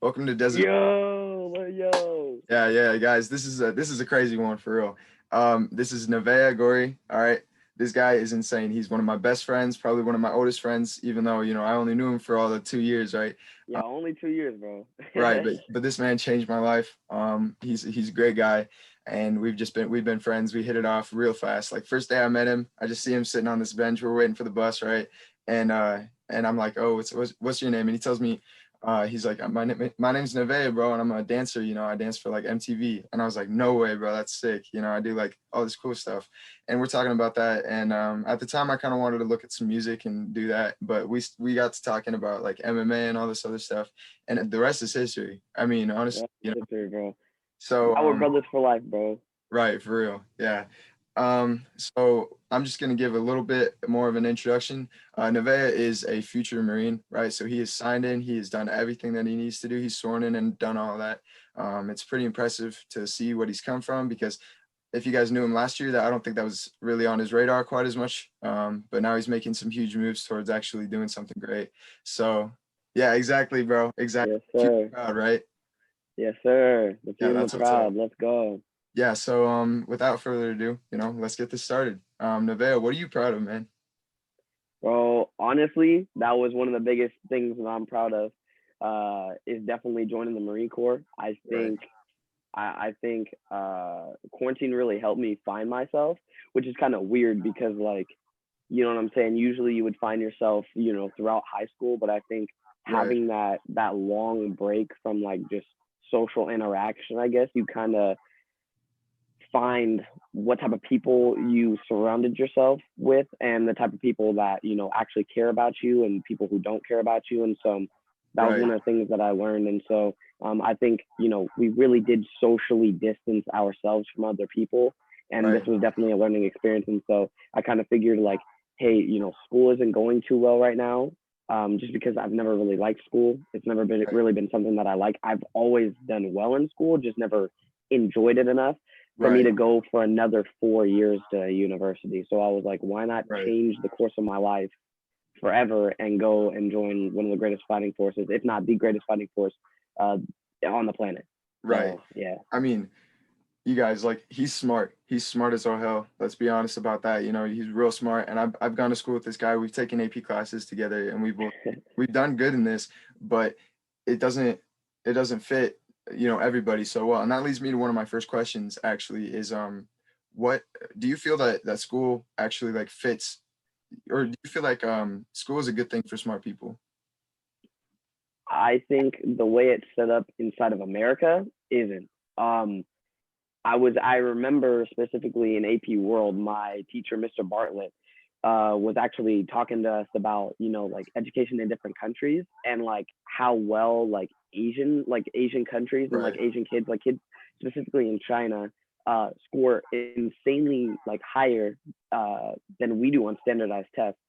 Welcome to Desert. Yo. Yeah, guys. This is a crazy one for real. This is Nevaeh Goree. All right, this guy is insane. He's one of my best friends, probably one of my oldest friends, even though I only knew him for all the 2 years, right? Yeah, only 2 years, bro. Right, but this man changed my life. He's a great guy, and we've been friends. We hit it off real fast. Like first day I met him, I just see him sitting on this bench. We're waiting for the bus, right? And I'm like, oh, what's your name? And he tells me, he's like, my name's Nevaeh, bro, and I'm a dancer. I dance for like MTV. And I was like, no way, bro, that's sick. I do like all this cool stuff, and we're talking about that. And at the time, I kind of wanted to look at some music and do that, but we got to talking about like MMA and all this other stuff, and the rest is history. I mean, honestly, That's history, bro. So, Now we're brothers for life, bro. right, for real, yeah. So I'm just gonna give a little bit more of an introduction. Nevaeh is a future Marine, right? So he is signed in. He has done everything that he needs to do. He's sworn in and done all that. It's pretty impressive to see what he's come from because if you guys knew him last year, that I don't think that was really on his radar quite as much. But now he's making some huge moves towards actually doing something great. So, yeah, exactly, bro. Exactly. Yes, Future sir. proud, right? Yes, sir. The Yeah, few and the that's what's up. proud. Let's go. Yeah, so without further ado, let's get this started. Nevaeh, what are you proud of, man? Bro, honestly, that was one of the biggest things that I'm proud of. Is definitely joining the Marine Corps. I Right, think I think quarantine really helped me find myself, which is kind of weird because like you know what I'm saying? Usually you would find yourself, throughout high school, but I think right, having that long break from like just social interaction, I guess, you kind of find what type of people you surrounded yourself with and the type of people that, actually care about you and people who don't care about you. And so that was right, one of the things that I learned. And so I think, we really did socially distance ourselves from other people. And this right, was definitely a learning experience. And so I kind of figured like, hey, school isn't going too well right now. Just because I've never really liked school. It's never been right, really been something that I like. I've always done well in school, just never enjoyed it enough for me right, to go for another 4 years to university. So I was like, why not right. change the course of my life forever and go and join one of the greatest fighting forces, if not the greatest fighting force uh, on the planet. Right. So yeah, I mean, you guys, like, he's smart. He's smart as all hell. Let's be honest about that. He's real smart. And I've gone to school with this guy. We've taken AP classes together, and we've done good in this, but it doesn't it doesn't fit everybody so well. And that leads me to one of my first questions. Actually, is what do you feel that school actually like fits, or do you feel like school is a good thing for smart people? I think the way it's set up inside of America isn't. Um, I remember specifically in AP World, my teacher, Mr. Bartlett, was actually talking to us about like education in different countries and like how well Asian countries and like Right. Asian kids, like kids specifically in China, score insanely like higher than we do on standardized tests.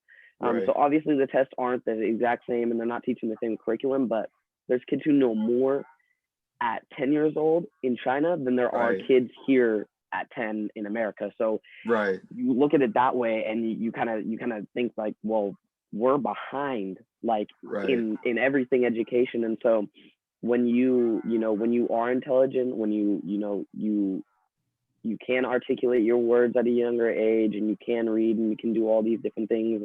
So Right. obviously the tests aren't the exact same and they're not teaching the same curriculum, but there's kids who know more at 10 years old in China than there are Right. kids here at 10 in America. So Right. you look at it that way and you kind of think like, well, we're behind like Right. in everything education. And so when when you are intelligent, when you can articulate your words at a younger age and you can read and you can do all these different things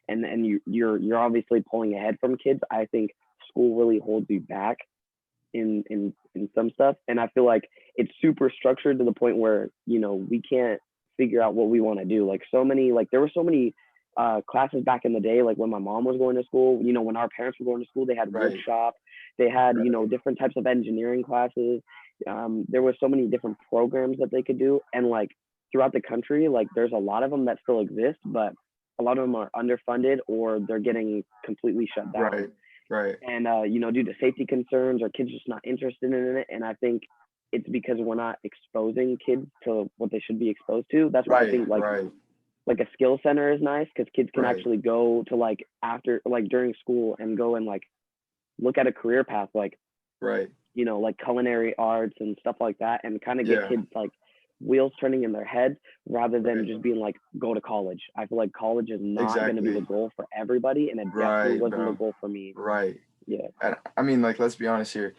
and you're obviously pulling ahead from kids. I think school really holds you back in some stuff, and I feel like it's super structured to the point where we can't figure out what we want to do. Like so many, like there were so many classes back in the day, like when my mom was going to school. When our parents were going to school, they had wood Right. shop, they had Right. different types of engineering classes. There were so many different programs that they could do, and like throughout the country, like there's a lot of them that still exist, but a lot of them are underfunded or they're getting completely shut down Right. Right. and due to safety concerns or kids just not interested in it. And I think it's because we're not exposing kids to what they should be exposed to. That's why I Right. think Right. like a skill center is nice because kids can Right. actually go to like after like during school and go and like look at a career path like Right. like culinary arts and stuff like that and kind of get Yeah. kids like wheels turning in their head rather than Right. just being like go to college. I feel like college is not going to be the Exactly. goal for everybody and it definitely Right, wasn't the bro. goal for me. Right. Yeah. And I mean, like, let's be honest here.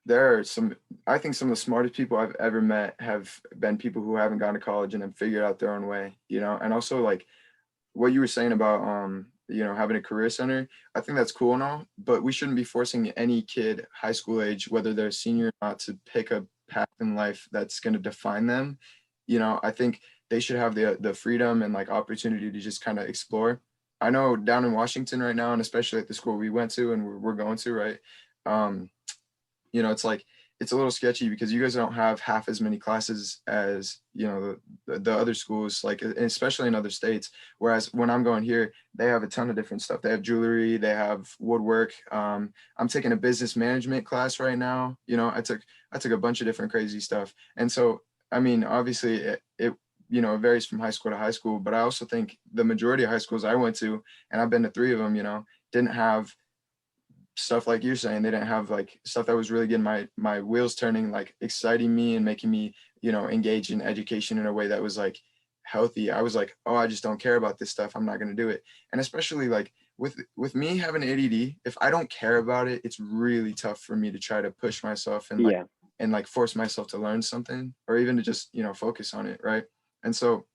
There are some, I think some of the smartest people I've ever met have been people who haven't gone to college and have figured out their own way, you know? And also, like, what you were saying about having a career center, I think that's cool and all, but we shouldn't be forcing any kid high school age, whether they're a senior or not, to pick a path in life that's going to define them. I think they should have the freedom and like opportunity to just kind of explore. I know down in Washington right now, and especially at the school we went to and we're going to, right? um it's like it's a little sketchy because you guys don't have half as many classes as the other schools, like, and especially in other states. Whereas when I'm going here, they have a ton of different stuff. They have jewelry, they have woodwork. I'm taking a business management class right now. I took a bunch of different crazy stuff. And so, I mean, obviously it varies from high school to high school, but I also think the majority of high schools I went to, and I've been to three of them, didn't have stuff like you're saying. They didn't have like stuff that was really getting my wheels turning, like exciting me and making me engage in education in a way that was like healthy. I was like, oh, I just don't care about this stuff, I'm not going to do it. And especially like with me having ADD, if I don't care about it, it's really tough for me to try to push myself Yeah. and like force myself to learn something, or even to just focus on it, right? And so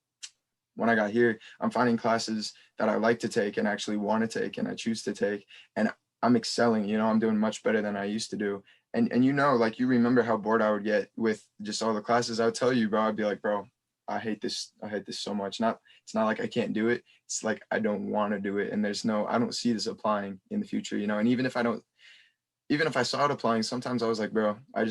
when I got here, I'm finding classes that I like to take and actually want to take and I choose to take. And I'm excelling, I'm doing much better than I used to do. And like you remember how bored I would get with just all the classes. I would tell you, bro, I'd be like, bro, I hate this. I hate this so much. It's not like I can't do it. It's like I don't want to do it. And I don't see this applying in the future, And even if I saw it applying, sometimes I was like, bro, I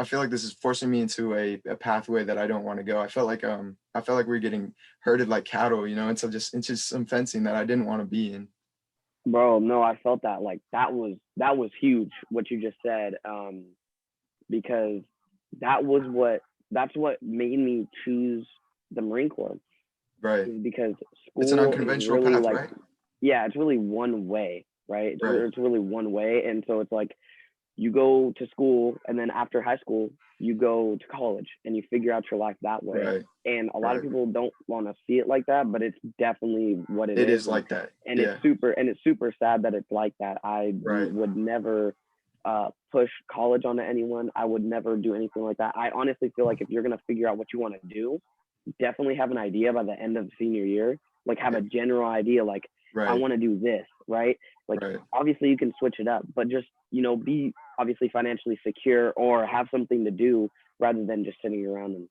feel like this is forcing me into a pathway that I don't want to go. I felt like we're getting herded like cattle, into some fencing that I didn't want to be in. Bro, no, I felt that. Like that was huge what you just said. Because that was what that's what made me choose the Marine Corps, Right. is because It's an school is unconventional really path, like, right? yeah, it's really one way, right? Right. It's really one way. And so it's like you go to school, and then after high school you go to college and you figure out your life that way. Right. And a lot of Right. people don't want to see it like that, but it's definitely what it It is. is and like that. and it's Yeah. super sad that it's like that. I Right. would never push college onto anyone. I would never do anything like that. I honestly feel like if you're going to figure out what you want to do, definitely have an idea by the end of senior year. Like, have Yeah. a general idea, like, I Right. want to do this, right? Like, Right. obviously you can switch it up, but just, be obviously financially secure, or have something to do rather than just sitting around and,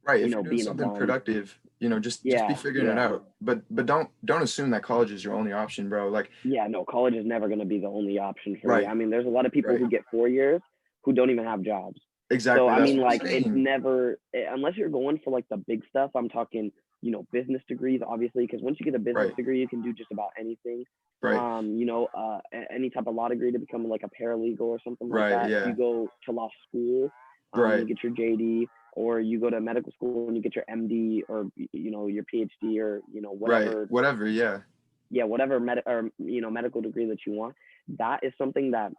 Right. If you're doing being a something bum. productive, just be Yeah, figuring it yeah. out. But don't assume that college is your only option, bro. Like, Yeah, no, college is never going to be the only option for you. right. I mean, there's a lot of people Right. who get 4 years who don't even have jobs. So Exactly. I That's mean, what like, I'm it's saying. never, unless you're going for like the big stuff. I'm talking, business degrees, obviously, because once you get a business Right. degree, you can do just about anything. Right. Any type of law degree to become like a paralegal or something like Right. that. If you Yeah. go to law school, you Right. get your JD, or you go to medical school and you get your MD, or your PhD, or Right. whatever. Whatever. Yeah. Yeah, whatever medical degree that you want. That is something that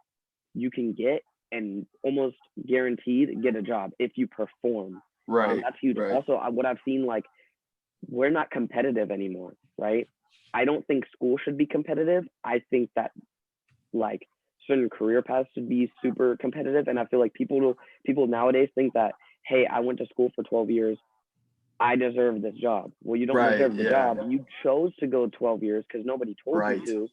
you can get and almost guaranteed get a job if you perform. Right. That's huge. Right. Also, what I've seen, like, we're not competitive anymore, right? I don't think school should be competitive. I think that, like, certain career paths should be super competitive, and I feel like people nowadays think that, hey, I went to school for 12 years, I deserve this job. Well, you don't Right. deserve the Yeah. job. You chose to go 12 years because nobody told you Right. to,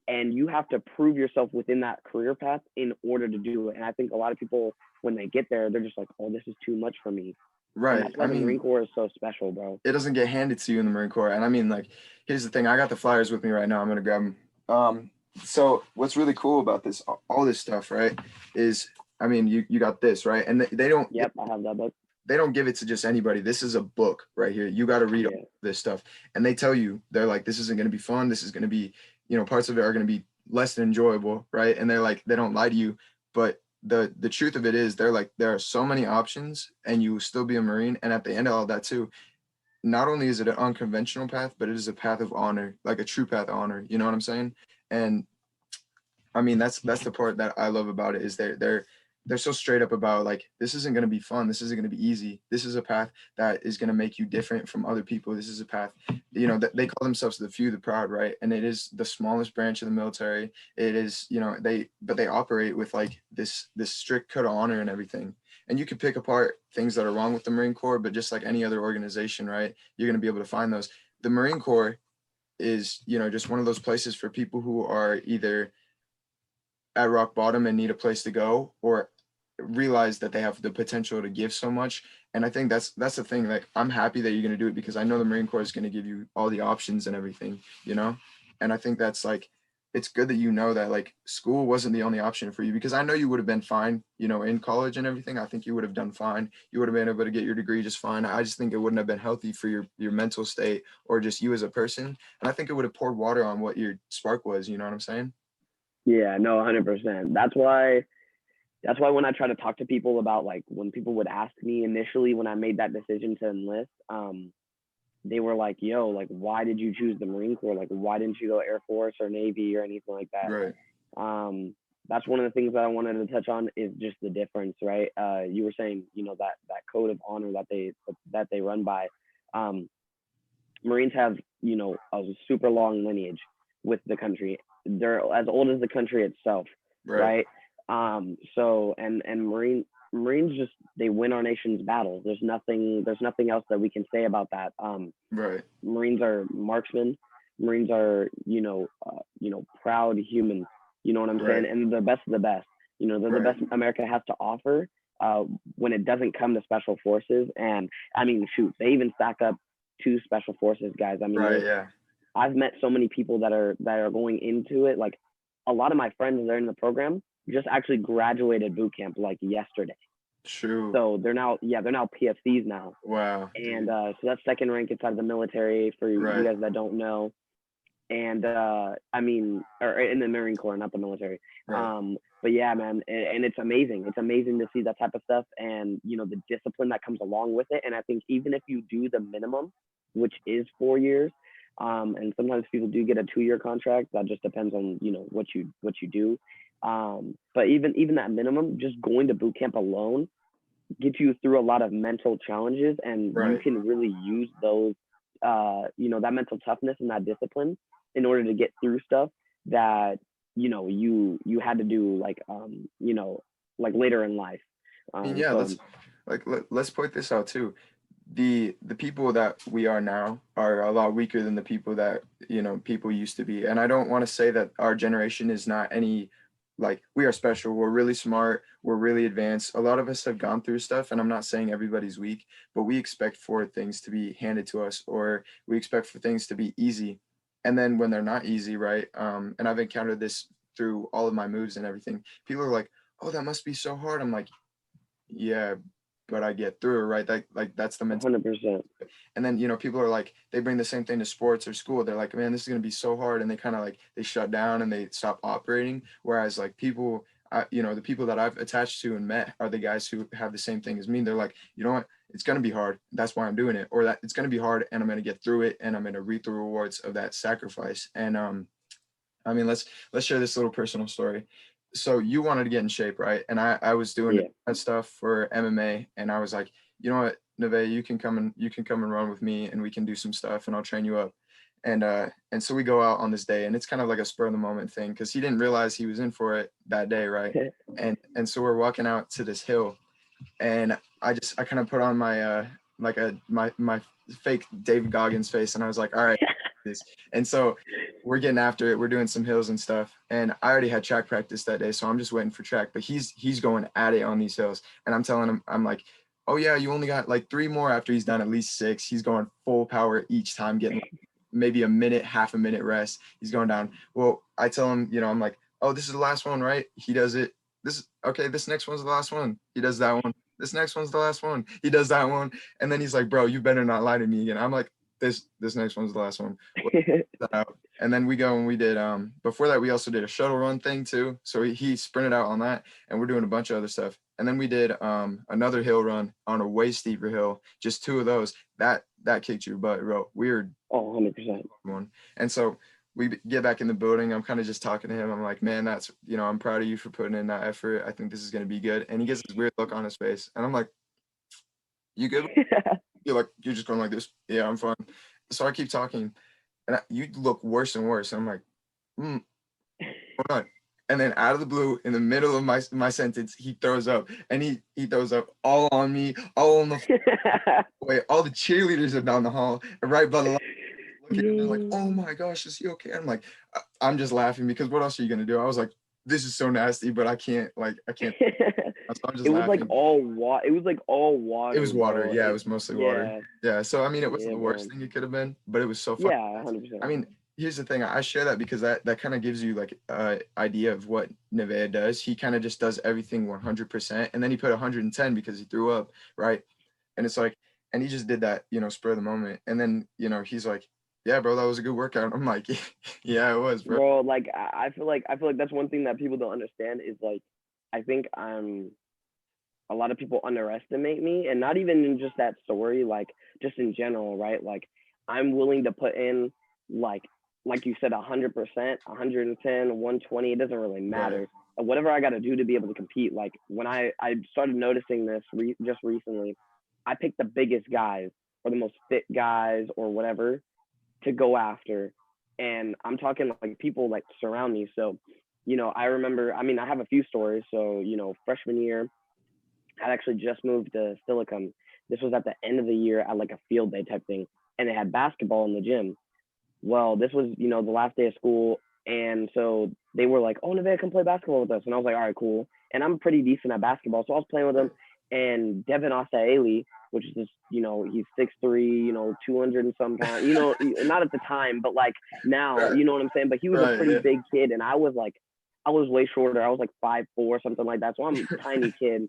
and you have to prove yourself within that career path in order to do it. And I think a lot of people, when they get there, they're just like, oh, this is too much for me. And Right. that's I why the Marine mean, Corps is so special, bro. it doesn't get handed to you in the Marine Corps. And I mean, like, here's the thing. I got the flyers with me right now. I'm gonna grab them. So what's really cool about this, all this stuff, right, is, I mean, you got this, right, and they don't Yep, I have that book. they don't give it to just anybody. This is a book right here. You got to read all Yeah. this stuff, and they tell you, they're like, this isn't gonna be fun. This is gonna be, parts of it are gonna be less than enjoyable, right? And they're like, they don't lie to you, but the truth of it is, they're like, there are so many options, and you will still be a Marine. And at the end of all that too, not only is it an unconventional path, but it is a path of honor, like a true path of honor. You know what I'm saying? And I mean, that's the part that I love about it, is they're they're so straight up about like, this isn't going to be fun, this isn't going to be easy, this is a path that is going to make you different from other people, this is a path, you know, that they call themselves the few the proud, right? And it is the smallest branch of the military. It is, you know, they operate with like this strict code of honor and everything. And you could pick apart things that are wrong with the Marine Corps, but just like any other organization, right, you're going to be able to find those. The Marine Corps is, you know, just one of those places for people who are either at rock bottom and need a place to go, or realize that they have the potential to give so much. And I think that's the thing. Like, I'm happy that you're going to do it, because I know the Marine Corps is going to give you all the options and everything, you know. And I think that's like, it's good that you know that like school wasn't the only option for you, because I know you would have been fine, you know, in college and everything. I think you would have done fine, you would have been able to get your degree just fine. I just think it wouldn't have been healthy for your mental state, or just you as a person. And I think it would have poured water on what your spark was, you know what I'm saying? Yeah, no, 100%. That's why when I try to talk to people about like when people would ask me initially when I made that decision to enlist, they were like, "Yo, like, why did you choose the Marine Corps? Like, why didn't you go Air Force or Navy or anything like that?" Right. That's one of the things that I wanted to touch on is just the difference, right? You were saying, you know, that code of honor that they run by. Um, Marines have, you know, a super long lineage with the country. They're as old as the country itself, Right. right? So and Marines just they win our nation's battles. There's nothing else that we can say about that. Right. Marines are marksmen. Marines are, you know, proud humans. You know what I'm saying? Right. And the best of the best. You know, they're the Right. best America has to offer. When it doesn't come to special forces, and I mean, shoot, they even stack up to special forces guys. I mean, Right. there's Yeah. I've met so many people that are going into it. Like a lot of my friends that are in the program just actually graduated boot camp like yesterday. True. So they're now PFCs now, Wow, and dude. so that's second rank inside the military for you Right. guys that don't know. And I mean, or in the Marine Corps, not the military. Right. But yeah, man, and it's amazing. It's amazing to see that type of stuff, and you know the discipline that comes along with it. And I think even if you do the minimum, which is 4 years, and sometimes people do get a 2 year contract. That just depends on you know what you do. But even that minimum, just going to boot camp alone gets you through a lot of mental challenges, and you Right. can really use those you know that mental toughness and that discipline in order to get through stuff that you know you had to do like you know like later in life. I mean, yeah, So let's point this out too. The people that we are now are a lot weaker than the people that, you know, people used to be. And I don't want to say that our generation is not any, like, we are special. We're really smart. We're really advanced. A lot of us have gone through stuff, and I'm not saying everybody's weak, but we expect for things to be handed to us, or we expect for things to be easy. And then when they're not easy, right? And I've encountered this through all of my moves and everything. People are like, "Oh, that must be so hard." I'm like, yeah, but I get through it, right? Like that's the mentality. 100%. And then, you know, people are like, they bring the same thing to sports or school. They're like, man, this is gonna be so hard, and they kind of like they shut down and they stop operating. Whereas like people, you know, the people that I've attached to and met are the guys who have the same thing as me. They're like, you know what? It's gonna be hard. That's why I'm doing it. Or that it's gonna be hard, and I'm gonna get through it, and I'm gonna reap the rewards of that sacrifice. And I mean, let's share this little personal story. So you wanted to get in shape, right? And I was doing Yeah. that stuff for MMA, and I was like, you know what, Nevaeh, you can come and run with me, and we can do some stuff, and I'll train you up. And so we go out on this day, and it's kind of like a spur of the moment thing, because he didn't realize he was in for it that day, right? And so we're walking out to this hill, and I kind of put on my like a my fake David Goggins face, and I was like, all right, this. And so we're getting after it. We're doing some hills and stuff, and I already had track practice that day, so I'm just waiting for track. But he's going at it on these hills, and I'm telling him, I'm like, oh yeah, you only got like 3 more after he's done at least 6. He's going full power each time, getting like maybe a minute, half a minute rest. He's going down. Well, I tell him, you know, I'm like, oh, this is the last one, right? He does it. This okay. This next one's the last one. He does that one. This next one's the last one. He does that one, and then he's like, bro, you better not lie to me again. I'm like, this next one's the last one. That out. And then we go and we did before that we also did a shuttle run thing too. So he sprinted out on that, and we're doing a bunch of other stuff. And then we did another hill run on a way steeper hill, just 2 of those. That kicked your butt, bro. Weird Oh, 100%. one. And so we get back in the building. I'm kind of just talking to him. I'm like, man, that's, I'm proud of you for putting in that effort. I think this is going to be good. And he gets this weird look on his face. And I'm like, you good? You're like, you're just going like this. Yeah, I'm fine. So I keep talking and you look worse and worse. And I'm like, hold on. And then out of the blue, in the middle of my sentence, he throws up, and he throws up all on me, all on the way. All the cheerleaders are down the hall, and right by the line, looking, and they're like, "Oh my gosh, is he okay?" I'm like, I'm just laughing because what else are you gonna do? I was like, this is so nasty, but I can't, I can't. So I'm just It was like laughing. all water. It was like all It water, was water. bro. Yeah, it was mostly water. Yeah, Yeah. So I mean, it wasn't yeah, the bro. worst thing it could have been, but it was so fucking Yeah, nasty. 100%. I mean, here's the thing. I share that because that kind of gives you like idea of what Nevaeh does. He kind of just does everything 100%, and then he put 110 because he threw up, right? And it's like, and he just did that, spur of the moment. And then, he's like, "Yeah, bro, that was a good workout." I'm like, "Yeah, it was, bro." Bro, like I feel like that's one thing that people don't understand is like I think a lot of people underestimate me, and not even in just that story, like just in general, right? Like I'm willing to put in like like you said 100%, 110, 120, it doesn't really Right. matter. Whatever I got to do to be able to compete. Like when I started noticing this just recently, I picked the biggest guys or the most fit guys or whatever to go after. And I'm talking like people like surround me. So, I remember, I mean, I have a few stories. So, freshman year, I actually just moved to Silicon. This was at the end of the year at like a field day type thing. And they had basketball in the gym. Well, this was, the last day of school. And so they were like, oh, Nevaeh, come play basketball with us. And I was like, all right, cool. And I'm pretty decent at basketball. So I was playing with them. And Devin Osaeli, which is just, he's 6'3", 200 and some pounds, not at the time, but like now, Right. you know what I'm saying? But he was a Right. pretty Yeah. big kid. And I was way shorter. I was like 5'4", something like that. So I'm a tiny kid.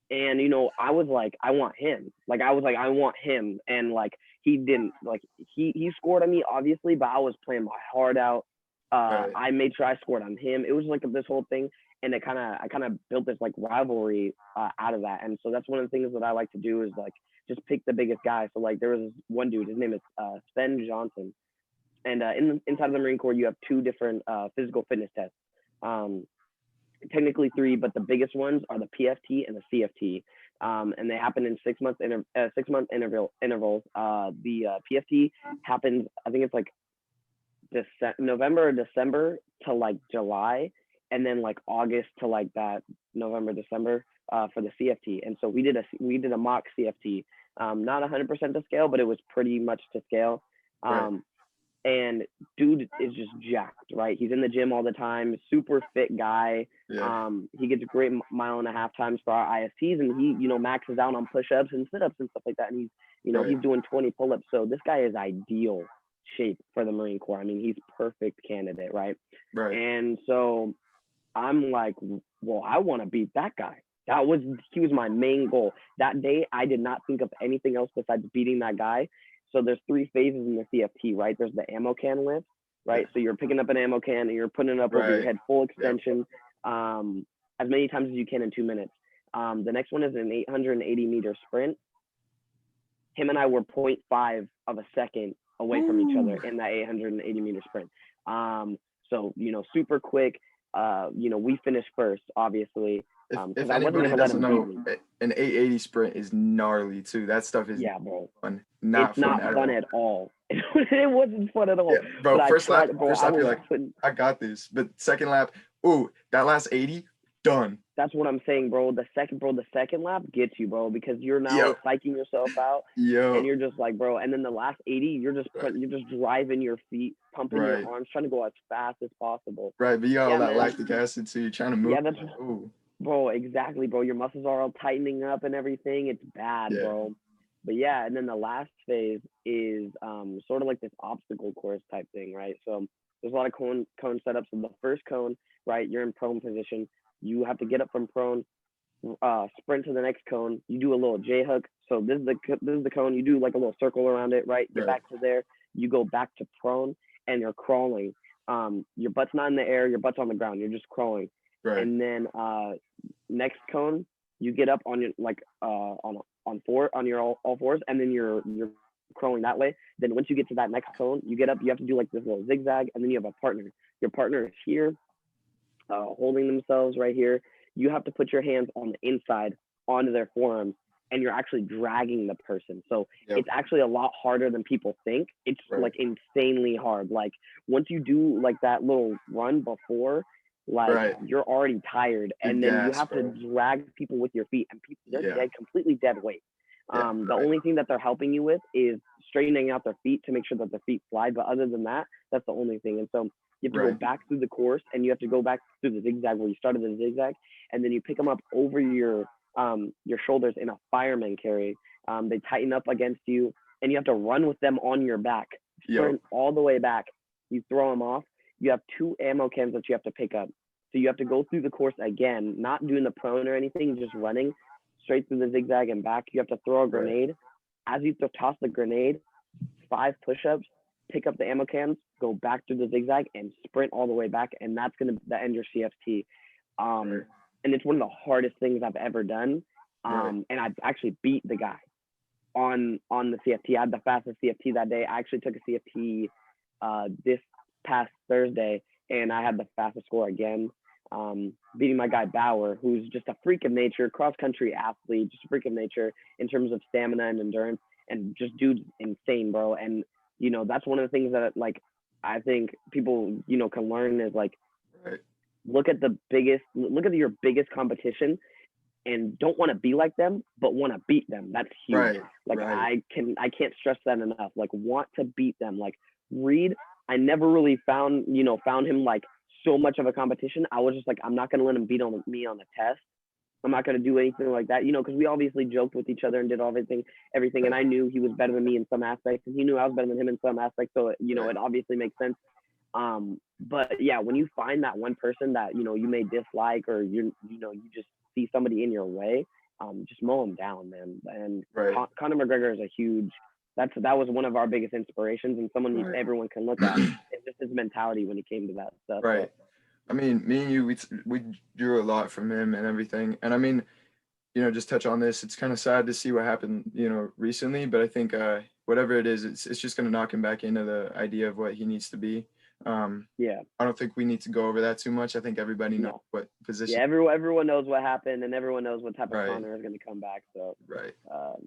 And I was like, I want him. Like I was like, I want him. And like he didn't like he scored on me obviously, but I was playing my heart out. Right. I made sure I scored on him. It was like this whole thing, and I kind of built this like rivalry out of that. And so that's one of the things that I like to do is like just pick the biggest guy. So like there was one dude, his name is Sven Johnson, and inside of the Marine Corps you have two different physical fitness tests. Um, Technically three, but the biggest ones are the PFT and the CFT, and they happen in 6 month intervals. The PFT happens, I think it's like November or December to like July, and then like August to like that November December for the CFT. And so we did a mock CFT, not 100% to scale, but it was pretty much to scale. Right. And dude is just jacked, right? He's in the gym all the time, super fit guy. Yeah. He gets great mile and a half times for our ISTs, and he, maxes out on push-ups and sit-ups and stuff like that. And he's, Right. he's doing 20 pull-ups. So this guy is ideal shape for the Marine Corps. I mean, he's perfect candidate, right? Right. And so I'm like, well, I want to beat that guy. He was my main goal. That day, I did not think of anything else besides beating that guy. So there's three phases in the CFT, right? There's the ammo can lift, right? Yeah. So you're picking up an ammo can and you're putting it up over your Right. head, full Yep. extension, as many times as you can in 2 minutes. The next one is an 880-meter sprint. Him and I were 0.5 of a second away from each other in that 880-meter sprint. So super quick. We finished first, obviously, If because I wasn't anybody gonna let doesn't him beat know, me. an 880 sprint is gnarly too. That stuff is Yeah, bro. fun. It's Not fun not at fun all. at all. It wasn't fun at all. Yeah, bro. But I tried, bro. First I lap, you're was like, putting. I got this. But second lap, ooh, that last 80, done. That's what I'm saying, bro. The second lap gets you, bro, because you're now Yo, psyching yourself out, and yo. you're just like, bro. And then the last 80, Right, you're just driving your feet, pumping your right, arms, trying to go as fast as possible. right. But you got all Yeah, that man. lactic acid, so you're trying to move. Yeah, that's Like, ooh, bro. Exactly, bro. Your muscles are all tightening up and everything. It's bad, yeah, bro. But yeah, and then the last phase is sort of like this obstacle course type thing, right? So there's a lot of cone setups. So the first cone, right, you're in prone position. You have to get up from prone, sprint to the next cone. You do a little J hook. So this is the cone. You do like a little circle around it, right? Get right, back to there. You go back to prone, and you're crawling. Your butt's not in the air. Your butt's on the ground. You're just crawling. right, And then next cone, you get up on your like on your all fours, and then you're crawling that way. Then once you get to that next cone, you get up, you have to do like this little zigzag, and then you have a partner. Your partner is here, holding themselves right here. You have to put your hands on the inside onto their forearms, and you're actually dragging the person. So Yep. it's actually a lot harder than people think. It's Right. like insanely hard. Like once you do like that little run before, like Right. you're already tired, You're and then you gassed, have to bro. drag people with your feet, and people they're Yeah. dead, completely dead weight. Yeah. The Right. only thing that they're helping you with is straightening out their feet to make sure that their feet slide. But other than that, that's the only thing. And so you have to go Right. back through the course, and you have to go back through the zigzag where you started the zigzag, and then you pick them up over your shoulders in a fireman carry. They tighten up against you, and you have to run with them on your back, Yo. sprint all the way back. You throw them off. You have 2 ammo cans that you have to pick up. So you have to go through the course again, not doing the prone or anything, just running straight through the zigzag and back. You have to throw a grenade. As you toss the grenade, 5 push-ups, pick up the ammo cans, go back through the zigzag, and sprint all the way back, and that's gonna end your CFT. Right. And it's one of the hardest things I've ever done. Right. And I actually beat the guy on the CFT. I had the fastest CFT that day. I actually took a CFT this past Thursday, and I had the fastest score again, beating my guy Bauer, who's just a freak of nature, cross country athlete, just a freak of nature in terms of stamina and endurance, and just dude's insane, bro. And you know, that's one of the things that like I think people can learn is like Right. look at your biggest competition and don't want to be like them, but want to beat them. That's huge. Right. Like Right. I can't stress that enough. Like want to beat them. Like Reed, I never really found him like so much of a competition. I was just like, I'm not gonna let him beat on me on the test. I'm not gonna do anything like that, because we obviously joked with each other and did everything, and I knew he was better than me in some aspects, and he knew I was better than him in some aspects. So Right. it obviously makes sense. But yeah, when you find that one person that you may dislike, or you just see somebody in your way, just mow them down, man. And Right. Conor McGregor is a huge. That was one of our biggest inspirations, and someone Right. everyone can look at. It's just his mentality when it came to that stuff. Right. I mean, me and you, we drew a lot from him and everything. And I mean, just touch on this. It's kind of sad to see what happened, recently. But I think whatever it is, it's just going to knock him back into the idea of what he needs to be. Yeah. I don't think we need to go over that too much. I think everybody knows what position. Yeah, everyone knows what happened, and everyone knows what type of Right. Conor is going to come back. So Right.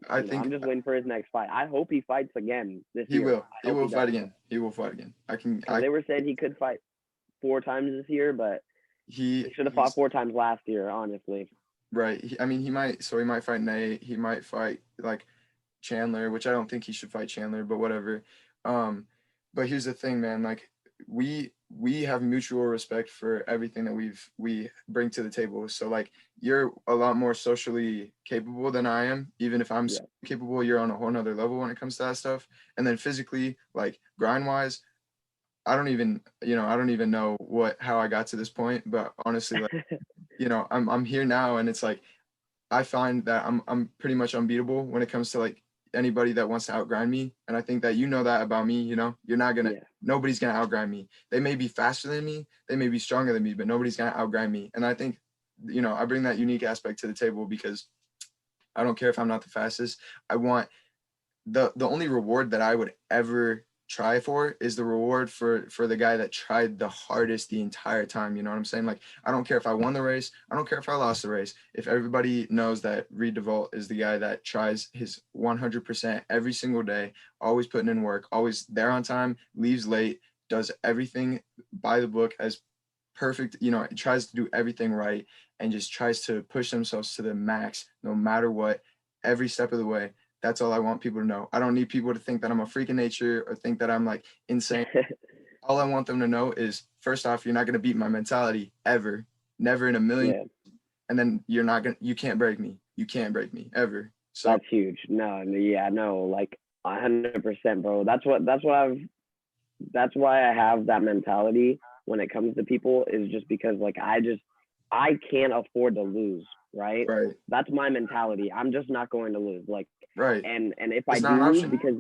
I think I'm just waiting for his next fight. I hope he fights again this year. Will. He will fight again. He will fight again. They were saying he could fight 4 times this year, but he should have fought 4 times last year, honestly. Right. He might. So he might fight Nate. He might fight like Chandler, which I don't think he should fight Chandler, but whatever. But here's the thing, man. Like we have mutual respect for everything that we bring to the table. So like you're a lot more socially capable than I am. Even if I'm capable, you're on a whole nother level when it comes to that stuff. And then physically, like grind wise, I don't even know how I got to this point. But honestly, like I'm here now, and it's like I find that I'm pretty much unbeatable when it comes to like anybody that wants to outgrind me. And I think that that about me, nobody's gonna outgrind me. They may be faster than me, they may be stronger than me, but nobody's gonna outgrind me. And I think, I bring that unique aspect to the table because I don't care if I'm not the fastest. I want the only reward that I would ever try for is the reward for the guy that tried the hardest the entire time. You know what I'm saying? Like, I don't care if I won the race. I don't care if I lost the race. If everybody knows that Reed DeVault is the guy that tries his 100% every single day, always putting in work, always there on time, leaves late, does everything by the book as perfect, tries to do everything right and just tries to push themselves to the max no matter what, every step of the way. That's all I want people to know. I don't need people to think that I'm a freak of nature or think that I'm like insane. All I want them to know is, first off, you're not going to beat my mentality ever, never in a million. Yeah. And then you can't break me. You can't break me ever. So that's huge. No, like 100%, bro. That's why I have that mentality when it comes to people, is just because like I can't afford to lose. Right. That's my mentality. I'm just not going to lose. Like, right. And if I do, because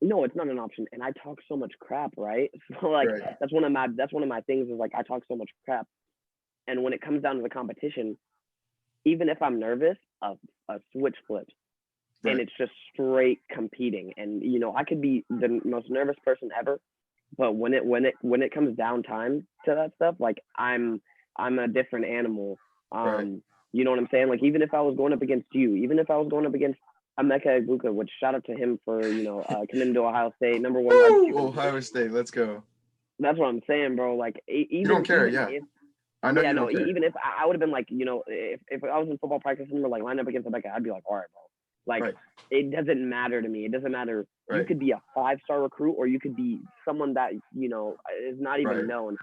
no, it's not an option. And I talk so much crap, right? So like that's one of my things is like I talk so much crap. And when it comes down to the competition, even if I'm nervous, a switch flips. and Right. it's just straight competing. And I could be the most nervous person ever, but when it comes down time to that stuff, like I'm a different animal. Right. You know what I'm saying? Like even if I was going up against you, even if I was going up against Emeka Egbuka, which shout out to him for committing to Ohio State, number one wide Woo! receiver in the Ohio position. State, let's go. That's what I'm saying, bro. Like You don't care, even yeah. if I know yeah, you no, don't care. even if I would have been like, if I was in football practice and we're like lined up against Rebecca, I'd be like, all right, bro. Like, Right. it doesn't matter to me. It doesn't matter. You Right. could be a 5-star recruit or you could be someone that, is not even Right. known.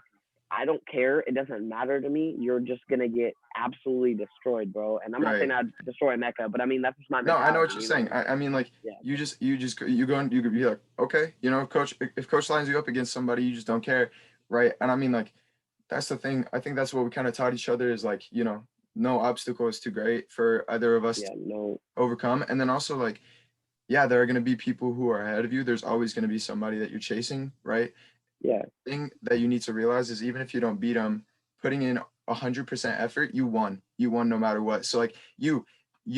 I don't care. It doesn't matter to me. You're just gonna get absolutely destroyed, bro. And I'm not saying Right. I'd destroy Mecca, but I mean that's just my No, I know mentality. what you're You know what saying. I mean? I mean, like, Yeah, you go and you could be like, okay, if coach lines you up against somebody, you just don't care, right? And I mean, like, that's the thing. I think that's what we kind of taught each other is like, no obstacle is too great for either of us to yeah, no, overcome. And then also like, yeah, there are going to be people who are ahead of you. There's always going to be somebody that you're chasing, right? yeah, Thing that you need to realize is even if you don't beat them, putting in 100% effort, you won. You won no matter what. So like you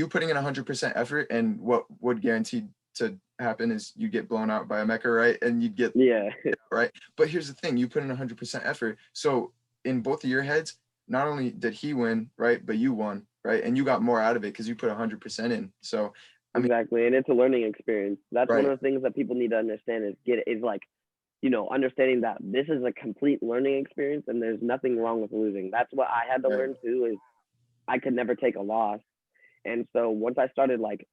putting in 100% effort, and what would guarantee to happen is you get blown out by a mecha, right? And you get yeah, right. But here's the thing: you put in 100% effort. So in both of your heads, not only did he win, right, but you won, right, and you got more out of it because you put 100% in. So I mean, exactly. And it's a learning experience. That's one right, of the things that people need to understand is like understanding that this is a complete learning experience and there's nothing wrong with losing. That's what I had to right, learn too, is I could never take a loss. And so once I started like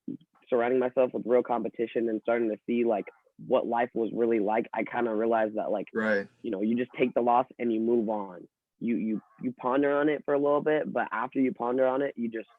surrounding myself with real competition and starting to see like what life was really like, I kind of realized that like, right, you just take the loss and you move on. You ponder on it for a little bit, but after you ponder on it, you just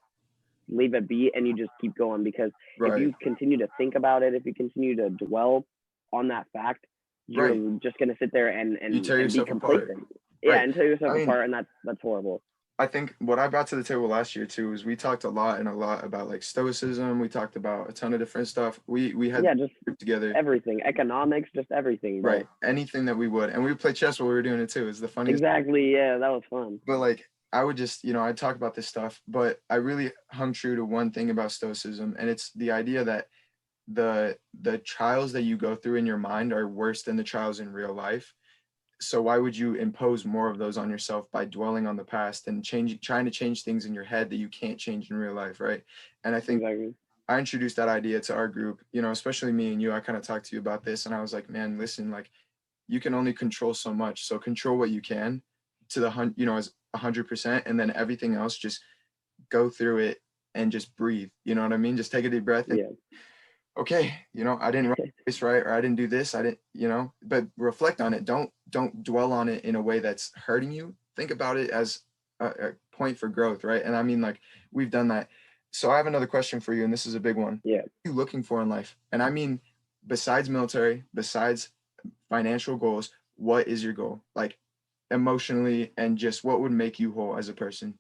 leave it be and you just keep going, because if right, you continue to think about it, if you continue to dwell on that fact, you're right. just going to sit there and, You and tear and be yourself apart, complacent, yeah, right? and tear I yourself mean, apart, and that's horrible. I think what I brought to the table last year too is we talked a lot about like stoicism. We talked about a ton of different stuff. We had Yeah, just group together, everything, economics, just everything, right? bro. Anything that we would, and we would play chess while we were doing it too. It's the funniest. Exactly, yeah, that was fun. But like I would just, I'd talk about this stuff, but I really hung true to one thing about stoicism, and it's the idea that the trials that you go through in your mind are worse than the trials in real life. So why would you impose more of those on yourself by dwelling on the past and trying to change things in your head that you can't change in real life, right? And I think Exactly. I introduced that idea to our group, especially me and you. I kind of talked to you about this, and I was like, man, listen, like you can only control so much. So control what you can to as 100%, and then everything else just go through it and just breathe. You know what I mean? Just take a deep breath and Yeah. okay, I didn't run this right, or I didn't do this, I didn't, but reflect on it. Don't dwell on it in a way that's hurting you. Think about it as a point for growth, right? And I mean, like we've done that. So I have another question for you, and this is a big one. Yeah. What are you looking for in life? And I mean, besides military, besides financial goals, what is your goal? Like emotionally, and just what would make you whole as a person?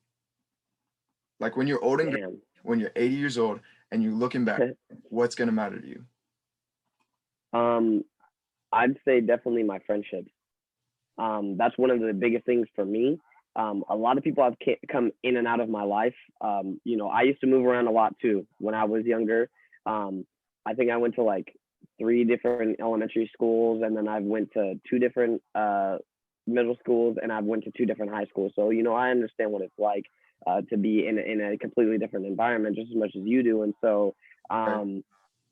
Like when you're old and gray, Damn. when you're 80 years old and you're looking back, what's gonna matter to you? um I'd say definitely my friendships. That's one of the biggest things for me. A lot of people have come in and out of my life. I used to move around a lot too when I was younger. I think I went to like 3 different elementary schools, and then I went to 2 different middle schools, and I went to 2 different high schools. So I understand what it's like to be in a completely different environment just as much as you do. And so Right,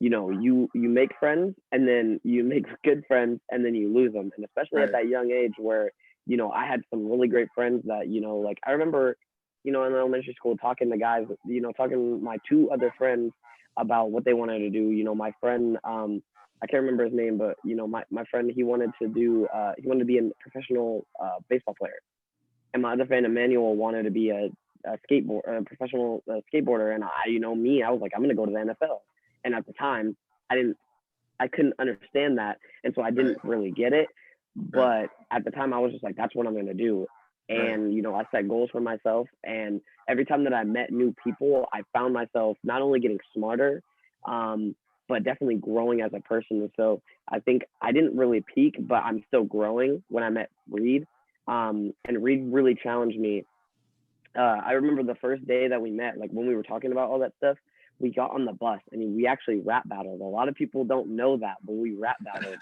you make friends, and then you make good friends, and then you lose them. And especially at right, that young age where I had some really great friends that like I remember in elementary school talking to guys, talking to my 2 other friends about what they wanted to do. My friend, I can't remember his name, but my friend, he wanted to be a professional baseball player, and my other friend Emmanuel wanted to be a professional skateboarder. And I was like, I'm gonna go to the NFL. And at the time, I didn't, I couldn't understand that, and so I right, didn't really get it. right, But at the time, I was just like, that's what I'm gonna do. right, And I set goals for myself, and every time that I met new people, I found myself not only getting smarter, um, but definitely growing as a person. And so I think I didn't really peak, but I'm still growing when I met Reed. And Reed really challenged me. I remember the first day that we met, like when we were talking about all that stuff, we got on the bus and we actually rap battled. A lot of people don't know that, but we rap battled.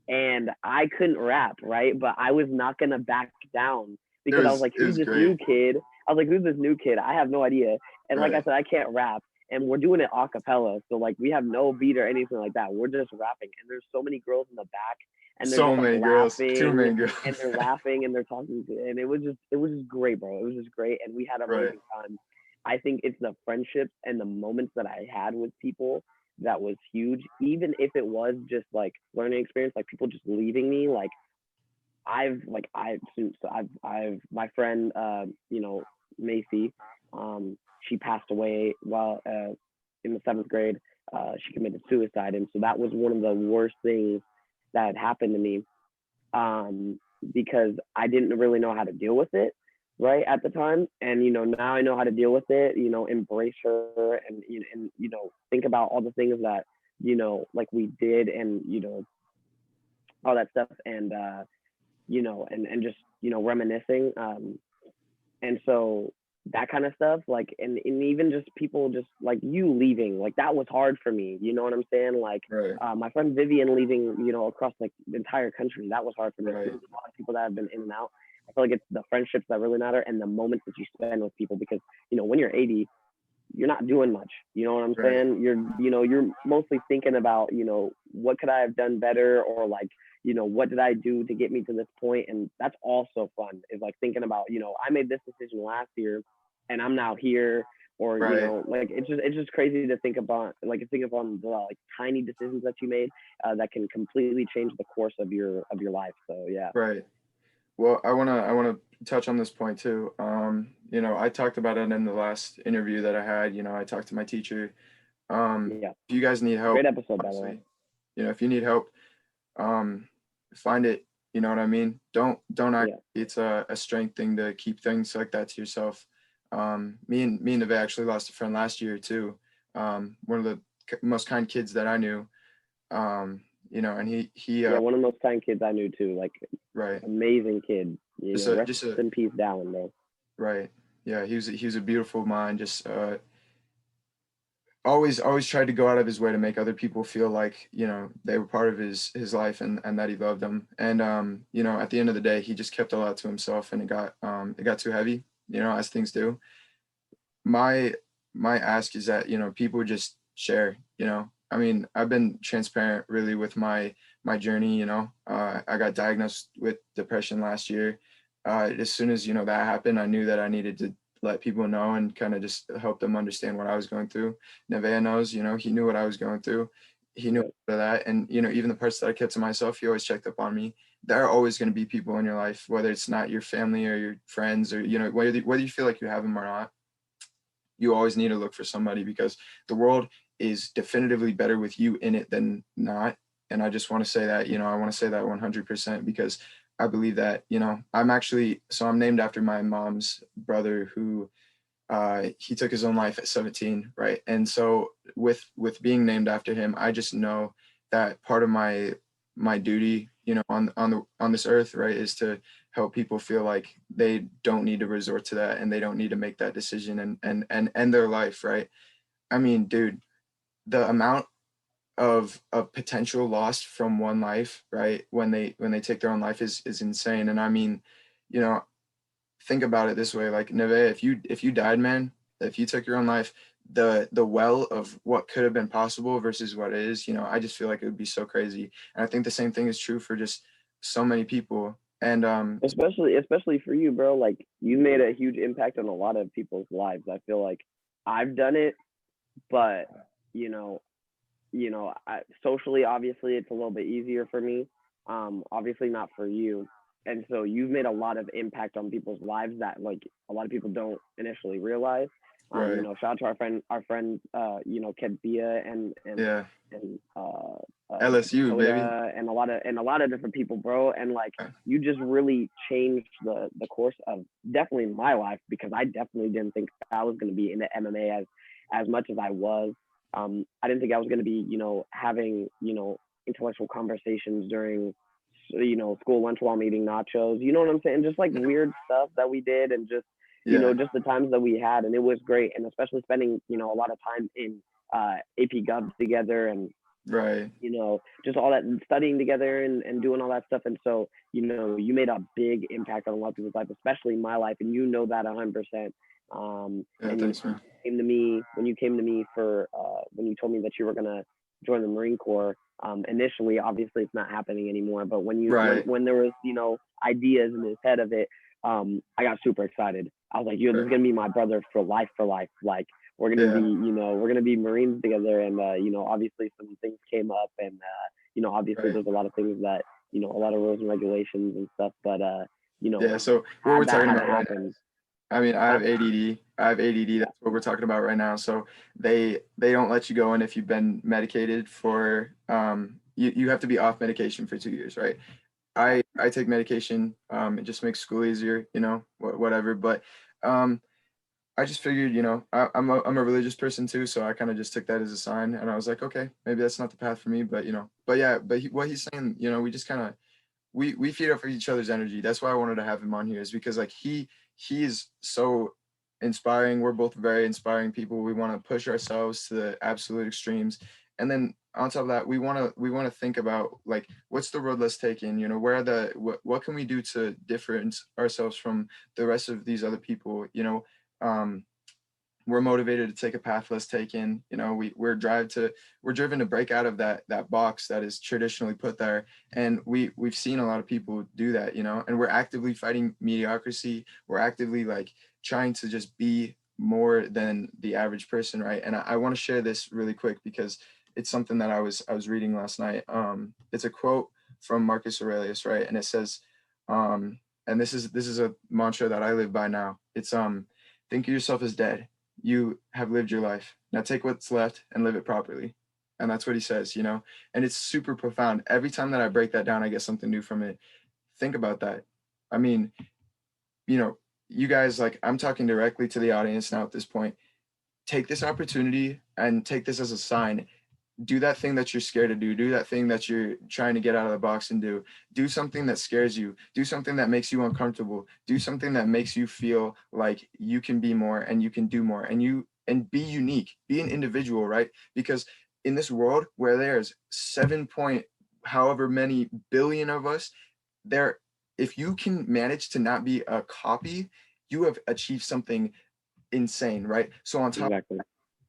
And I couldn't rap, right? But I was not gonna back down because I was like, it who's was this great. new kid? I was like, who's this new kid? I have no idea. And like I Right. said, I can't rap. And we're doing it a cappella. So like we have no beat or anything like that. We're just rapping. And there's so many girls in the back and they're So just like many girls, too laughing many and they're girls. laughing and they're talking and it was just great, bro. It was just great and we had an Right. amazing time. I think it's the friendships and the moments that I had with people that was huge, even if it was just like learning experience, like people just leaving me. Like I've my friend, Macy, she passed away while in the seventh grade. She committed suicide, and so that was one of the worst things that had happened to me. Um, because I didn't really know how to deal with it right at the time, and now I know how to deal with it. Embrace her, and think about all the things that like we did, and all that stuff, and and just reminiscing. And so that kind of stuff, like, and even just people just like you leaving, like that was hard for me. You know what I'm saying? Like, Right. my friend Vivian leaving, across like the entire country, that was hard for me too. Right. There's a lot of people that have been in and out. I feel like it's the friendships that really matter and the moments that you spend with people because when you're 80, you're not doing much. You know what I'm Right. saying? You're mostly thinking about, what could I have done better or like, what did I do to get me to this point? And that's also fun is like thinking about, I made this decision last year and I'm now here or, Right. like it's just crazy to think about the like tiny decisions that you made that can completely change the course of your life. So yeah. Right. Well, I wanna touch on this point too. I talked about it in the last interview that I had. I talked to my teacher. Yeah. If you guys need help, Great episode by the way. honestly, if you need help, um, find it. You know what I mean? Don't act. Yeah. It's a strength thing to keep things like that to yourself. Me and Nevaeh actually lost a friend last year too. One of the most kind kids that I knew. And he Yeah, one of the most kind kids I knew too. Like right. amazing kid. Just a Rest just a in peace, Dallin, bro. right. Yeah, he was a beautiful mind. Just always tried to go out of his way to make other people feel like they were part of his life and that he loved them. And at the end of the day, he just kept a lot to himself, and it got too heavy, as things do. My ask is that people just share. I mean, I've been transparent really with my journey. I got diagnosed with depression last year. As soon as that happened, I knew that I needed to let people know and kind of just help them understand what I was going through. Nevaeh knows, he knew what I was going through. He knew Yeah. that, and even the parts that I kept to myself, he always checked up on me. There are always going to be people in your life, whether it's not your family or your friends, or whether you feel like you have them or not. You always need to look for somebody, because the world is definitively better with you in it than not. And I just want to say that, I want to say that 100%, because I believe that, I'm named after my mom's brother, who he took his own life at 17, right? And so with being named after him, I just know that part of my duty, on this earth, right, is to help people feel like they don't need to resort to that, and they don't need to make that decision and end their life, right? I mean, dude, the amount of potential lost from one life, right, when they take their own life is insane. And I mean, you know, think about it this way, like, Nevaeh, if you died, man, if you took your own life, the well of what could have been possible versus what is, I just feel like it would be so crazy. And I think the same thing is true for just so many people. And Especially for you, bro. Like you made a huge impact on a lot of people's lives. I feel like I've done it, but you know, socially, obviously, it's a little bit easier for me. Obviously, not for you. And so you've made a lot of impact on people's lives that like a lot of people don't initially realize. right. Shout out to our friend, Kedbia Yeah. and LSU, baby. Dakota and a lot of different people, bro. And like you just really changed the course of definitely my life because I definitely didn't think I was going to be into MMA as much as I was. I didn't think I was going to be, having, intellectual conversations during, school lunch while I'm eating nachos. You know what I'm saying? Just like weird stuff that we did, and just Yeah. just the times that we had, and it was great, and especially spending a lot of time in AP Gov together, and Right. just all that studying together, and doing all that stuff. And so, you made a big impact on a lot of people's life, especially my life, and you know that 100%. Yeah. And Thanks, man. when you came to me for when you told me that you were gonna join the Marine Corps, initially, obviously, it's not happening anymore. But Right. when there was ideas in his head of it, I got super excited. I was like, yo, this is Right. gonna be my brother for life, for life. Like, Yeah. we're gonna be Marines together. And obviously some things came up, and obviously Right. there's a lot of things that a lot of rules and regulations and stuff. But Yeah. So what we're had that talking hadn't about right happened, now, I mean, I huh? have ADD. I have ADD. Yeah, That's what we're talking about right now. So they don't let you go in if you've been medicated for you have to be off medication for 2 years, right? I take medication. It just makes school easier, whatever. But um, I just figured, I'm a religious person too, so I kind of just took that as a sign, and I was like, okay, maybe that's not the path for me, but but yeah, but what he's saying, we just kind of we feed off each other's energy. That's why I wanted to have him on here, is because like he's so inspiring. We're both very inspiring people. We want to push ourselves to the absolute extremes. And then on top of that, we want to think about like what's the road less taken, where are what can we do to difference ourselves from the rest of these other people, um we're motivated to take a path less taken. We're driven to break out of that box that is traditionally put there. And we've seen a lot of people do that, and we're actively fighting mediocrity. We're actively like trying to just be more than the average person, right? And I want to share this really quick because it's something that I was reading last night. It's a quote from Marcus Aurelius, right? And it says, and this is a mantra that I live by now. It's think of yourself as dead. You have lived your life. Now take what's left and live it properly. And that's what he says, and it's super profound. Every time that I break that down, I get something new from it. Think about that. I mean, you know, you guys, like, I'm talking directly to the audience now at this point. Take this opportunity and take this as a sign. Do that thing that you're scared to do. Do that thing that you're trying to get out of the box and do. Do something that scares you. Do something that makes you uncomfortable. Do something that makes you feel like you can be more and you can do more, and be unique. Be an individual, right? Because in this world where there's 7 point however many billion of us, there if you can manage to not be a copy, you have achieved something insane, right? So on top, exactly.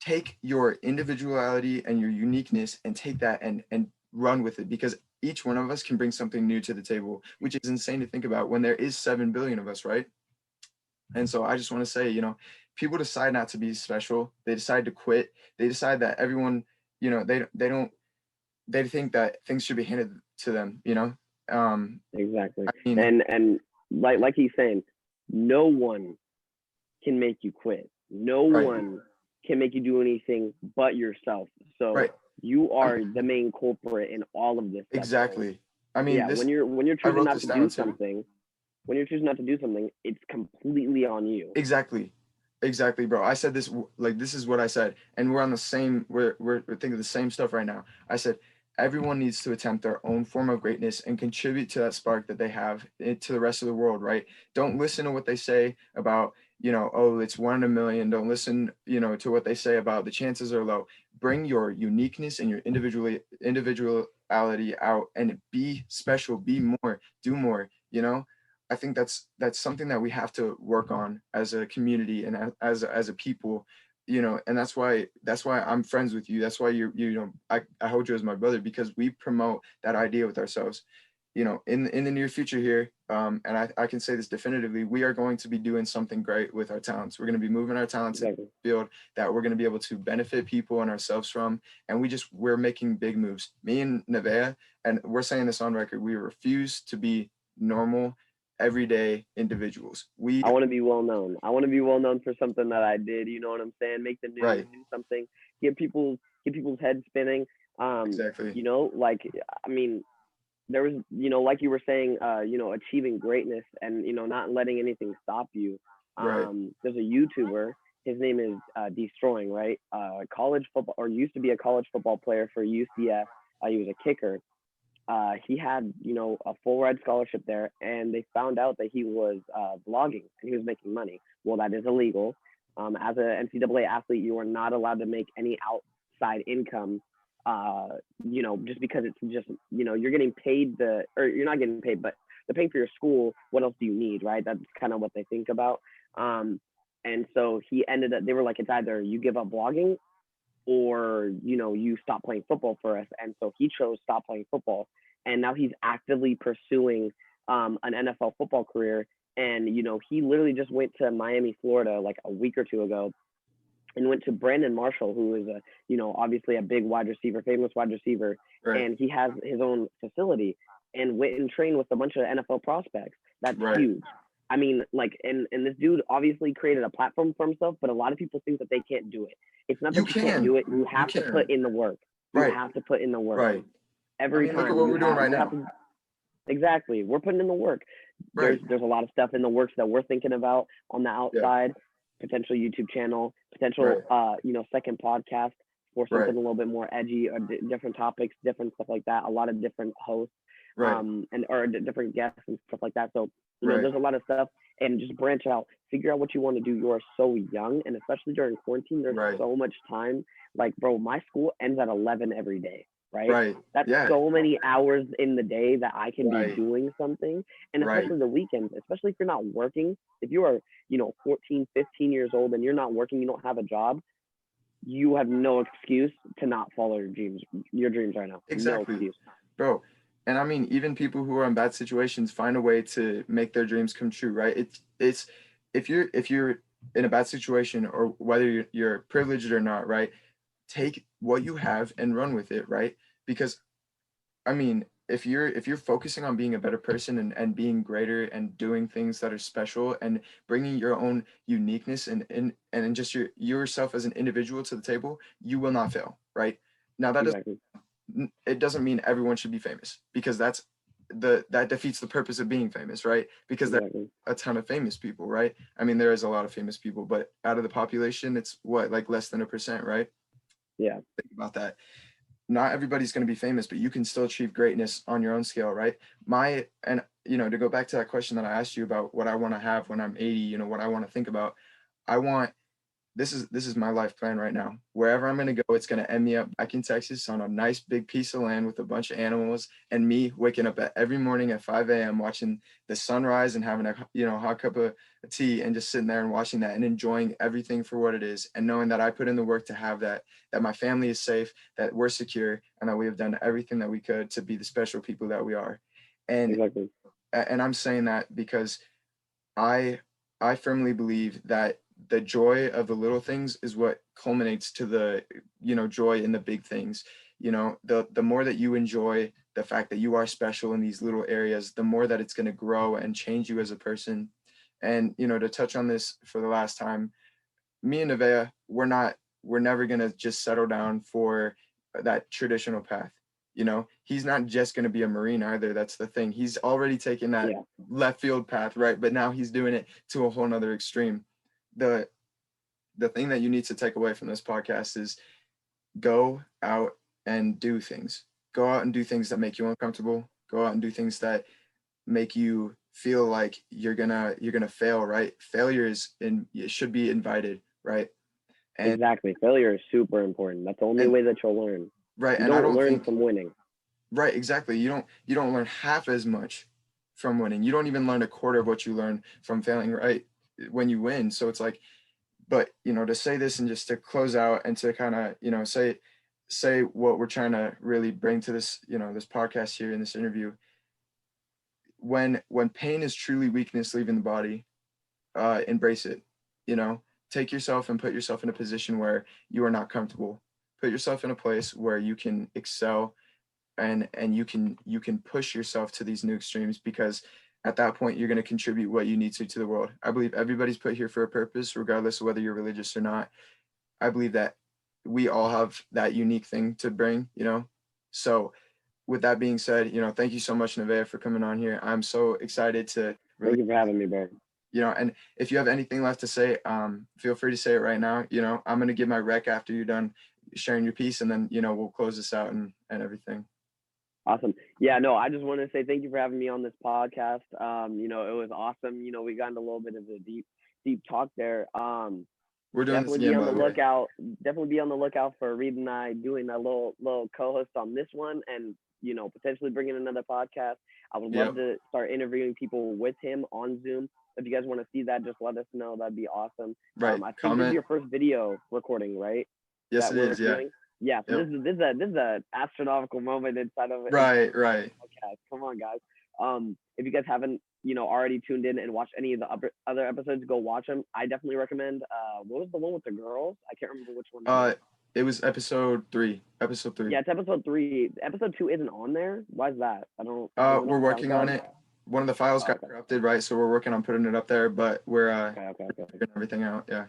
take your individuality and your uniqueness and take that and run with it, because each one of us can bring something new to the table, which is insane to think about when there is 7 billion of us, right? And so I just want to say, people decide not to be special. They decide to quit. They decide that everyone, they think that things should be handed to them, Exactly. I mean, And like he's saying, no one can make you quit. No right, one can make you do anything but yourself. So right. you I mean, are the main culprit in all of this stuff. So exactly. I mean, yeah, this, when you're I choosing wrote not this to down do too. something, it's completely on you. Exactly. Exactly, bro. I said this, like, this is what I said, and we're on the same. We're thinking the same stuff right now. I said everyone needs to attempt their own form of greatness and contribute to that spark that they have to the rest of the world. Right? Don't listen to what they say about, oh, it's 1 in a million. Don't listen, to what they say about the chances are low. Bring your uniqueness and your individuality out and be special. Be more. Do more. I think that's something that we have to work on as a community and as a people, and that's why I'm friends with you. That's why I hold you as my brother, because we promote that idea with ourselves. In the near future here, and I can say this definitively, we are going to be doing something great with our talents. We're going to be moving our talents in Exactly. a field that we're going to be able to benefit people and ourselves from, and we're making big moves. Me and Nevaeh, and we're saying this on record, we refuse to be normal everyday individuals. We I want to be well known. I want to be well known for something that I did. You know what I'm saying? Make the news, Right, do something, get people's heads spinning. exactly, Like, I mean, there was, like you were saying, achieving greatness, and not letting anything stop you. right, There's a YouTuber. His name is Destroying, right? College football, or used to be a college football player for UCF. He was a kicker. He had, a full ride scholarship there, and they found out that he was vlogging and he was making money. Well, that is illegal. As an NCAA athlete, you are not allowed to make any outside income. Just because it's just you're getting paid or you're not getting paid, but they're paying for your school. What else do you need, right? That's kind of what they think about. And so he ended up. They were like, it's either you give up blogging or you stop playing football for us. And so he chose stop playing football, and now he's actively pursuing an NFL football career. And he literally just went to Miami, Florida, like a week or two ago, and went to Brandon Marshall, who is obviously a big wide receiver, famous wide receiver, Right. and he has his own facility, and went and trained with a bunch of NFL prospects. That's Right. huge. I mean, like, and this dude obviously created a platform for himself, but a lot of people think that they can't do it. It's not You that you can't do can. it. You have to can. put in the work. You Right. have to put in the work Right. every Look at time. what we're doing right now. Exactly. We're putting in the work. Right. There's a lot of stuff in the works that we're thinking about on the outside. Potential YouTube channel, potential second podcast for something a little bit more edgy or different topics, different stuff like that. A lot of different hosts, or different guests and stuff like that. So there's a lot of stuff, and just branch out, figure out what you want to do. You are so young, and especially during quarantine, there's so much time. Like, bro, my school ends at 11 every day. Right. That's so many hours in the day that I can be doing something. And especially the weekends, especially if you're not working, if you are, 14, 15 years old and you're not working, you don't have a job, you have no excuse to not follow your dreams right now. Exactly. No excuse. Bro. And I mean, even people who are in bad situations find a way to make their dreams come true, right? It's if you're in a bad situation, or whether you're privileged or not, right? Take what you have and run with it, right? Because I mean, if you're focusing on being a better person and being greater and doing things that are special and bringing your own uniqueness and just yourself as an individual to the table, you will not fail, right? Now it doesn't mean everyone should be famous, because that defeats the purpose of being famous, right? Because there's a ton of famous people, right? I mean, there is a lot of famous people, but out of the population, it's what, like less than 1%, right? Yeah. Think about that. Not everybody's going to be famous, but you can still achieve greatness on your own scale, right? To go back to that question that I asked you about what I want to have when I'm 80, what I want to think about. This is my life plan right now. Wherever I'm going to go, it's going to end me up back in Texas on a nice big piece of land with a bunch of animals, and me waking up every morning at 5 a.m. watching the sunrise and having a hot cup of tea and just sitting there and watching that and enjoying everything for what it is, and knowing that I put in the work to have that my family is safe, that we're secure, and that we have done everything that we could to be the special people that we are. And I'm saying that because I firmly believe that the joy of the little things is what culminates to the joy in the big things. The more that you enjoy the fact that you are special in these little areas, the more that it's going to grow and change you as a person. And to touch on this for the last time, me and Nevaeh, we're never going to just settle down for that traditional path. He's not just going to be a Marine either. That's the thing. He's already taken that left field path, right? But now he's doing it to a whole nother extreme. The thing that you need to take away from this podcast is go out and do things. Go out and do things that make you uncomfortable. Go out and do things that make you feel like you're gonna fail, right? Failure it should be invited, right? And exactly. Failure is super important. That's the only way that you'll learn. Right. You don't learn from winning. Right, exactly. You don't learn half as much from winning. You don't even learn a quarter of what you learn from failing, right? When you win. So it's like, but to say this and just to close out and to kind of, say what we're trying to really bring to this, this podcast here in this interview. When pain is truly weakness leaving the body, embrace it. Take yourself and put yourself in a position where you are not comfortable. Put yourself in a place where you can excel and you can push yourself to these new extremes, because at that point you're going to contribute what you need to the world. I believe everybody's put here for a purpose, regardless of whether you're religious or not. I believe that we all have that unique thing to bring, So with that being said, thank you so much, Nevaeh, for coming on here. I'm so excited to really. Thank you for having me, bro. And if you have anything left to say, feel free to say it right now. I'm going to give my rec after you're done sharing your piece, and then, we'll close this out and everything. Awesome. Yeah, no, I just want to say thank you for having me on this podcast. It was awesome. We got into a little bit of the deep talk there. We're doing this Definitely be again, on by the the way. lookout. Definitely be on the lookout for Reed and I doing a little co-host on this one, and potentially bringing another podcast. I would love Yep. to start interviewing people with him on Zoom. If you guys want to see that, just let us know. That'd be awesome. Right. I think this is Comment. your first video recording, right? Yes, That it we're is. Yeah. doing. Yeah. So Yep. this is a astronomical moment inside Right. of the Right. podcast. Come on, guys. If you guys haven't already tuned in and watched any of the other episodes, go watch them. I definitely recommend. What was the one with the girls? I can't remember which one that is. Uh, it was episode 3. Episode 3. Yeah, it's episode 3. Episode 2 isn't on there. Why is that? I don't. Is it We're on working on SoundCloud? it. One of the files Oh, got okay. corrupted, right? So we're working on putting it up there, but we're Okay. figuring everything out. Yeah.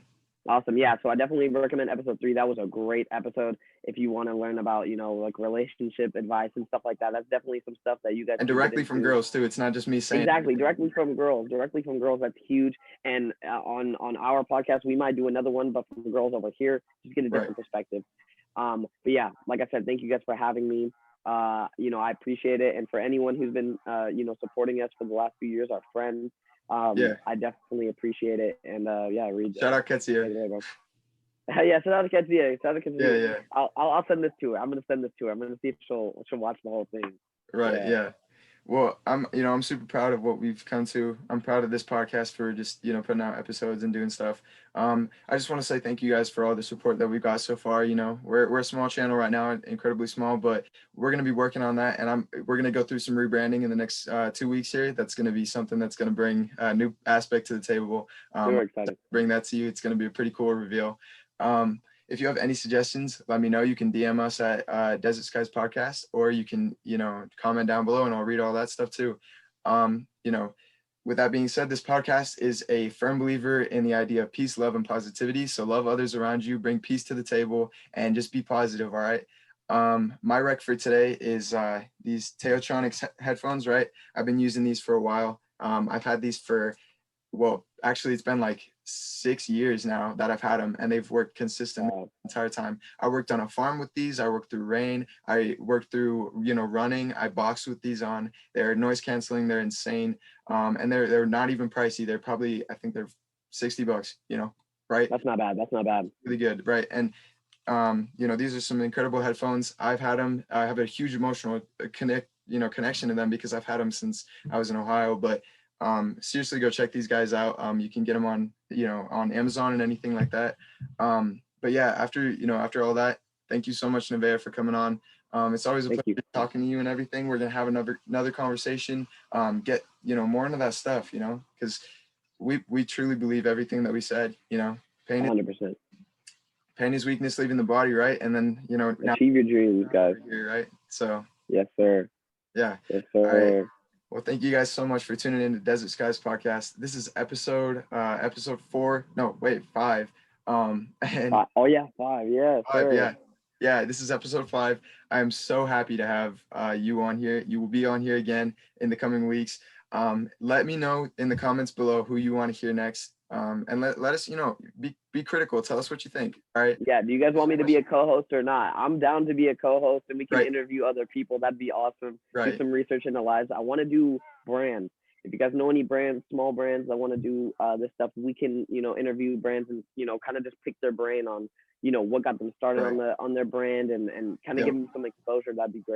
Awesome. Yeah. So I definitely recommend episode 3. That was a great episode. If you want to learn about like relationship advice and stuff like that, that's definitely some stuff that you guys And can get directly from into. girls too. It's not just me saying Exactly, everything. directly from girls. Directly from girls. That's huge. And on our podcast, we might do another one, but from girls over here, just get a Right. different perspective. But yeah, like I said, thank you guys for having me. I appreciate it. And for anyone who's been supporting us for the last few years, our friends, Yeah. I definitely appreciate it. And yeah, Reed. Shout out Take Ketsia. it away, bro. Yeah, shout out to Ketsia. Shout out to Yeah. Ketsia. Yeah. I'll send this to her. I'm gonna send this to her. I'm gonna see if she'll watch the whole thing. Right. Yeah. Yeah. Well, I'm super proud of what we've come to. I'm proud of this podcast for just, putting out episodes and doing stuff. I just want to say thank you guys for all the support that we've got so far. We're a small channel right now, incredibly small, but we're going to be working on that. And we're going to go through some rebranding in the next 2 weeks here. That's going to be something that's going to bring a new aspect to the table. Super excited. Bring that to you. It's going to be a pretty cool reveal. If you have any suggestions, let me know. You can DM us at Desert Skies Podcast, or you can, comment down below and I'll read all that stuff too. Um, you know, with that being said, this podcast is a firm believer in the idea of peace, love, and positivity. So love others around you, bring peace to the table, and just be positive. All right. My rec for today is these Teotronics headphones, right? I've been using these for a while. I've had these for, well, actually it's been like 6 years now that I've had them, and they've worked consistently the entire time. I worked on a farm with these. I worked through rain. I worked through, running. I boxed with these on. They're noise canceling. They're insane. And they're not even pricey. They're probably, I think they're $60, right? That's not bad. That's not bad. Really good, right? And these are some incredible headphones. I've had them. I have a huge emotional connection to them because I've had them since I was in Ohio. But seriously, go check these guys out. You can get them on on Amazon and anything like that. But yeah, after all that, thank you so much, Nevaeh, for coming on. It's always a Thank you. pleasure talking to you and everything. We're gonna have another conversation. Get more into that stuff, because we truly believe everything that we said. Pain 100%. pain is weakness leaving the body, right? And then now Achieve your dreams, guys. we're here, right? So Yes, sir. yeah. Yes, All right. sir. Well, thank you guys so much for tuning in to Desert Skies Podcast. This is episode 4. No, wait, 5. And Oh yeah, 5. Yeah, 5, sir. yeah. Yeah, this is episode 5. I am so happy to have you on here. You will be on here again in the coming weeks. Let me know in the comments below who you want to hear next. And let us, be critical. Tell us what you think. All right. Yeah. Do you guys want me to be a co-host or not? I'm down to be a co-host, and we can Right. interview other people. That'd be awesome. Do Right. some research in the lives. I want to do brands. If you guys know any brands, small brands that want to do this stuff, we can interview brands and kind of just pick their brain on what got them started Right. on their brand and kind of Yep. give them some exposure. That'd be great.